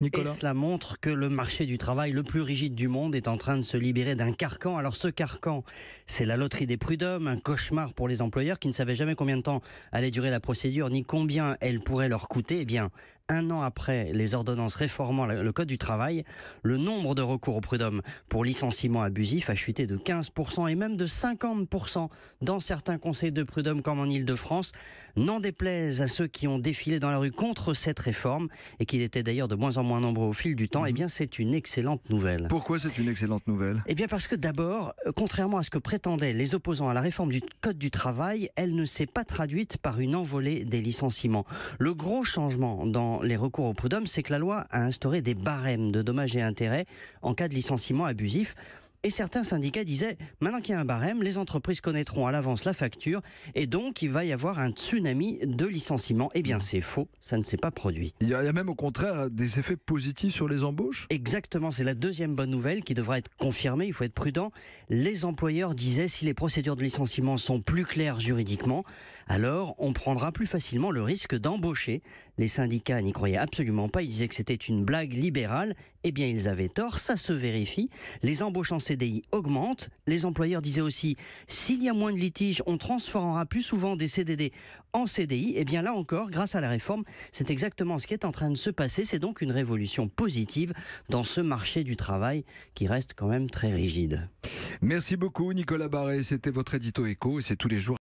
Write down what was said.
Et Nicolas? cela montre que le marché du travail le plus rigide du monde est en train de se libérer d'un carcan. Alors ce carcan, c'est la loterie des prud'hommes, un cauchemar pour les employeurs qui ne savaient jamais combien de temps allait durer la procédure, ni combien elle pourrait leur coûter. Eh bien, 1 an après les ordonnances réformant le Code du travail, le nombre de recours au prud'homme pour licenciement abusif a chuté de 15% et même de 50% dans certains conseils de prud'homme comme en Île-de-France. N'en déplaise à ceux qui ont défilé dans la rue contre cette réforme et qui étaient d'ailleurs de moins en moins nombreux au fil du temps, eh bien c'est une excellente nouvelle. Pourquoi c'est une excellente nouvelle? Eh bien parce que d'abord, contrairement à ce que prétendaient les opposants à la réforme du Code du travail, elle ne s'est pas traduite par une envolée des licenciements. Le gros changement dans les recours au prud'homme, c'est que la loi a instauré des barèmes de dommages et intérêts en cas de licenciement abusif. Et certains syndicats disaient, maintenant qu'il y a un barème, les entreprises connaîtront à l'avance la facture et donc il va y avoir un tsunami de licenciements. Eh bien c'est faux, ça ne s'est pas produit. Il y a même au contraire des effets positifs sur les embauches? Exactement, c'est la deuxième bonne nouvelle qui devra être confirmée, il faut être prudent. Les employeurs disaient, si les procédures de licenciement sont plus claires juridiquement, alors on prendra plus facilement le risque d'embaucher. Les syndicats n'y croyaient absolument pas, ils disaient que c'était une blague libérale. Eh bien ils avaient tort, ça se vérifie. Les embauches en CDI augmentent. Les employeurs disaient aussi, s'il y a moins de litiges, on transformera plus souvent des CDD en CDI. Et bien là encore, grâce à la réforme, c'est exactement ce qui est en train de se passer. C'est donc une révolution positive dans ce marché du travail qui reste quand même très rigide. Merci beaucoup Nicolas Barré, c'était votre édito écho et c'est tous les jours.